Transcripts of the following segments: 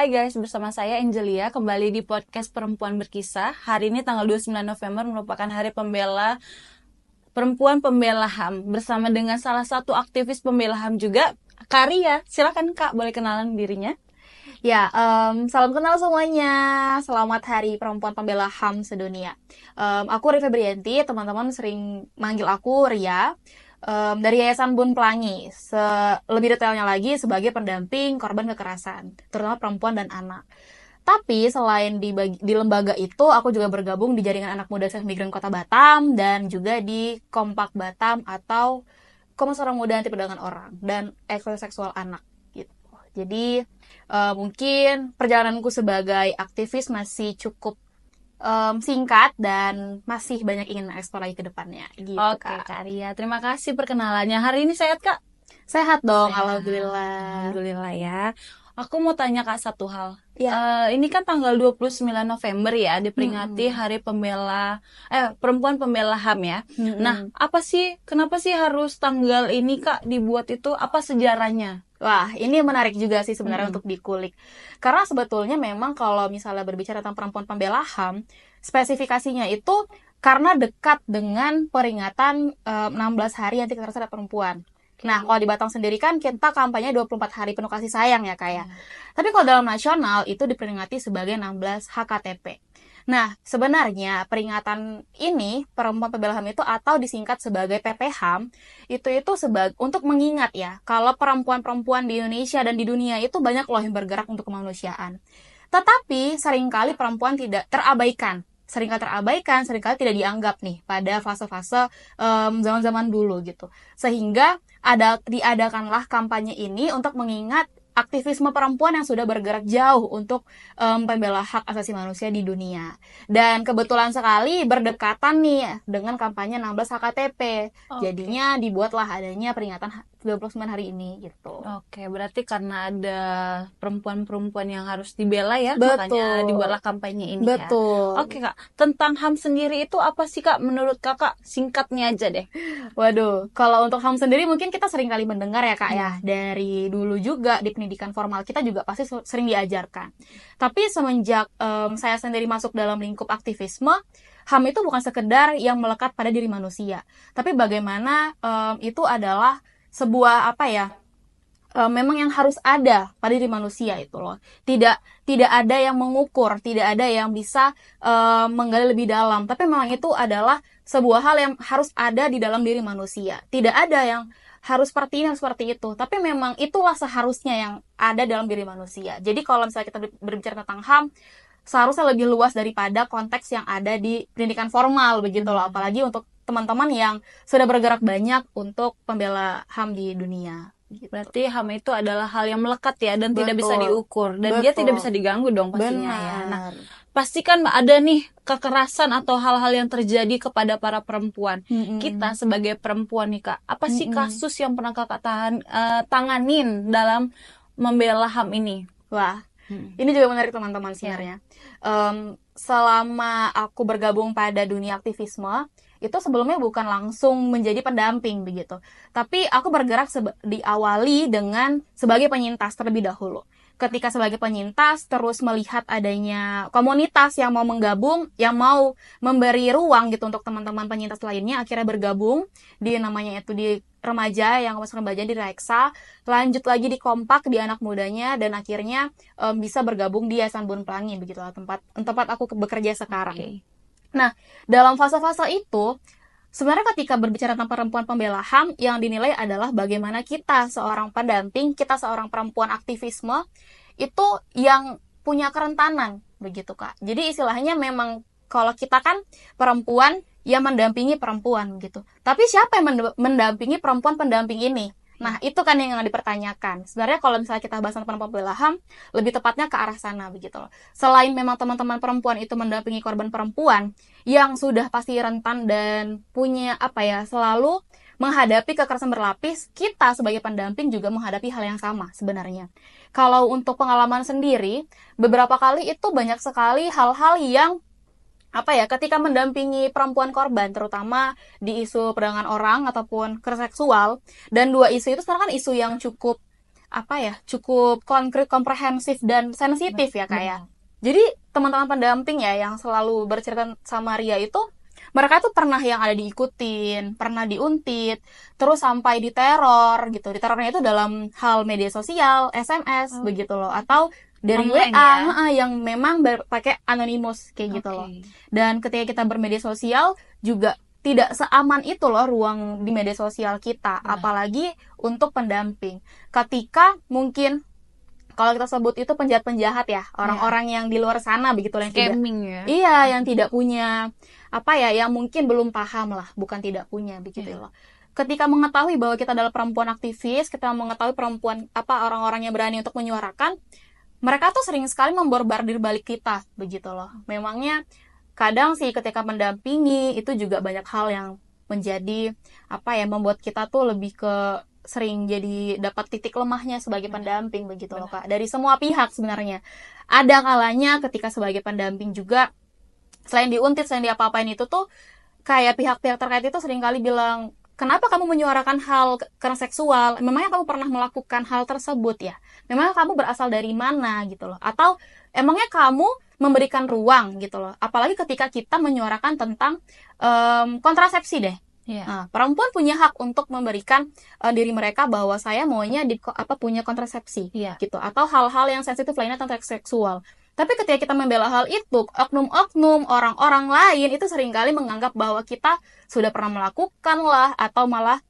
Hai guys, bersama saya Angelia kembali di podcast Perempuan Berkisah. Hari ini tanggal 29 November merupakan Hari Perempuan Pembela HAM bersama dengan salah satu aktivis pembela HAM juga, Kak Ria. Silakan Kak, boleh kenalan dirinya? Ya, salam kenal semuanya. Selamat Hari Perempuan Pembela HAM sedunia. Aku Ria Febrianti, teman-teman sering manggil aku Ria. Dari Yayasan Bun Pelangi. Lebih detailnya lagi sebagai pendamping korban kekerasan, terutama perempuan dan anak. Tapi selain di lembaga itu, aku juga bergabung di Jaringan Anak Muda Safe Migran Kota Batam dan juga di Kompak Batam atau Komnas Orang Muda Anti Perdagangan Orang dan Eksploitasi Seksual Anak gitu. Jadi mungkin perjalananku sebagai aktivis masih cukup singkat dan masih banyak ingin eksplor lagi ke depannya gitu. Oke Kak Ria, terima kasih perkenalannya. Hari ini sehat Kak? Sehat dong, Sehat. alhamdulillah. Alhamdulillah ya. Aku mau tanya Kak satu hal. Ya. Ini kan tanggal 29 November ya, diperingati Hari Perempuan Pembela HAM ya. Nah, kenapa sih harus tanggal ini Kak dibuat itu? Apa sejarahnya? Wah, ini menarik juga sih sebenarnya untuk dikulik. Karena sebetulnya memang kalau misalnya berbicara tentang perempuan pembela HAM, spesifikasinya itu karena dekat dengan peringatan 16 hari anti kekerasan terhadap perempuan. Nah, kalau di Batam sendiri kan kita kampanye 24 hari penuh kasih sayang ya, Kak ya. Tapi kalau dalam nasional itu diperingati sebagai 16 HKTP. Nah, sebenarnya peringatan ini, Perempuan Pembela HAM itu atau disingkat sebagai PPHAM, itu untuk mengingat ya, kalau perempuan-perempuan di Indonesia dan di dunia itu banyak loh yang bergerak untuk kemanusiaan. Tetapi seringkali perempuan tidak terabaikan. Seringkali tidak dianggap nih pada fase-fase zaman-zaman dulu gitu. Sehingga diadakanlah kampanye ini untuk mengingat aktivisme perempuan yang sudah bergerak jauh untuk pembela hak asasi manusia di dunia. Dan kebetulan sekali berdekatan nih dengan kampanye 16 HKTP. Jadinya dibuatlah adanya peringatan 29 hari ini gitu. Oke, berarti karena ada perempuan-perempuan yang harus dibela ya, Betul. makanya dibuatlah kampanye ini Betul. ya. Oke Kak, tentang HAM sendiri itu apa sih Kak menurut Kakak? Singkatnya aja deh. Waduh, kalau untuk HAM sendiri mungkin kita sering kali mendengar ya Kak ya. Dari dulu juga di pendidikan formal kita juga pasti sering diajarkan. Tapi semenjak saya sendiri masuk dalam lingkup aktivisme, HAM itu bukan sekedar yang melekat pada diri manusia. Tapi bagaimana itu adalah sebuah memang yang harus ada pada diri manusia itu loh. Tidak ada yang mengukur, tidak ada yang bisa menggali lebih dalam. Tapi memang itu adalah sebuah hal yang harus ada di dalam diri manusia. Tidak ada yang harus seperti ini, seperti itu. Tapi memang itulah seharusnya yang ada dalam diri manusia. Jadi kalau misalnya kita berbicara tentang HAM, seharusnya lebih luas daripada konteks yang ada di pendidikan formal begitu loh. Apalagi untuk teman-teman yang sudah bergerak banyak untuk pembela HAM di dunia. Gitu. Berarti HAM itu adalah hal yang melekat ya dan tidak bisa diukur dan Betul. dia tidak bisa diganggu dong pastinya ya. Benar. Nah, pasti kan ada nih kekerasan atau hal-hal yang terjadi kepada para perempuan. Kita sebagai perempuan nih Kak, apa sih kasus yang pernah Kakak tanganin dalam membela HAM ini? Wah, ini juga menarik teman-teman sebenarnya. Selama aku bergabung pada dunia aktivisme, itu sebelumnya bukan langsung menjadi pendamping begitu. Tapi aku bergerak diawali dengan sebagai penyintas terlebih dahulu. Ketika sebagai penyintas terus melihat adanya komunitas yang mau menggabung, yang mau memberi ruang gitu untuk teman-teman penyintas lainnya, akhirnya bergabung di namanya itu di remaja yang masuk remaja di Reksa, lanjut lagi di Kompak di anak mudanya dan akhirnya bisa bergabung di Yayasan Bun Pelangi begitu tempat aku bekerja sekarang. Nah, dalam fase-fase itu, sebenarnya ketika berbicara tentang perempuan pembela HAM, yang dinilai adalah bagaimana kita seorang pendamping, kita seorang perempuan aktivisme, itu yang punya kerentanan, begitu Kak. Jadi istilahnya memang kalau kita kan perempuan yang mendampingi perempuan, gitu. Tapi siapa yang mendampingi perempuan pendamping ini? Nah, itu kan yang dipertanyakan. Sebenarnya kalau misalnya kita bahas tentang perempuan pembela HAM, lebih tepatnya ke arah sana begitu loh. Selain memang teman-teman perempuan itu mendampingi korban perempuan yang sudah pasti rentan dan punya selalu menghadapi kekerasan berlapis, kita sebagai pendamping juga menghadapi hal yang sama sebenarnya. Kalau untuk pengalaman sendiri, beberapa kali itu banyak sekali hal-hal yang ketika mendampingi perempuan korban, terutama di isu perdagangan orang ataupun kekerasan seksual, dan dua isu itu sekarang kan isu yang cukup cukup konkret, komprehensif dan sensitif ya Kak ya. Jadi teman-teman pendamping ya yang selalu bercerita sama Ria itu, mereka tuh pernah yang ada diikutin, pernah diuntit, terus sampai diteror gitu. Diterornya itu dalam hal media sosial, SMS begitu loh, atau dari Online WA yang memang pakai anonimus kayak gitu loh. Dan ketika kita bermedia sosial juga tidak seaman itu loh ruang di media sosial kita, apalagi untuk pendamping. Ketika mungkin kalau kita sebut itu penjahat-penjahat ya, orang-orang yang di luar sana begitu yang scamming tidak, iya, yang tidak punya yang mungkin belum paham lah, bukan tidak punya begitu loh. Ketika mengetahui bahwa kita adalah perempuan aktivis, kita mengetahui perempuan orang-orang yang berani untuk menyuarakan, mereka tuh sering sekali memborbardir balik kita begitu loh. Memangnya kadang sih ketika mendampingi itu juga banyak hal yang menjadi membuat kita tuh lebih ke sering jadi dapat titik lemahnya sebagai pendamping begitu loh Kak. Dari semua pihak sebenarnya. Ada kalanya ketika sebagai pendamping juga selain diuntit, selain diapa-apain itu tuh kayak pihak-pihak terkait itu seringkali bilang, kenapa kamu menyuarakan hal kekerasan seksual? Memangnya kamu pernah melakukan hal tersebut ya? Memangnya kamu berasal dari mana gitu loh? Atau emangnya kamu memberikan ruang gitu loh? Apalagi ketika kita menyuarakan tentang kontrasepsi deh. Nah, perempuan punya hak untuk memberikan diri mereka bahwa saya maunya punya kontrasepsi gitu, atau hal-hal yang sensitif lainnya tentang seksual. Tapi ketika kita membela hal itu, oknum-oknum orang-orang lain itu seringkali menganggap bahwa kita sudah pernah melakukan lah, atau malah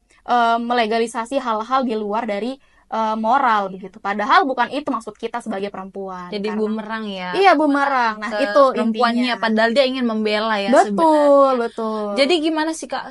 melegalisasi hal-hal di luar dari moral begitu. Padahal bukan itu maksud kita sebagai perempuan. Jadi bumerang ya. Iya, bumerang. Nah, itu perempuannya intinya. Padahal dia ingin membela ya betul, sebenarnya. Betul. Jadi gimana sih Kak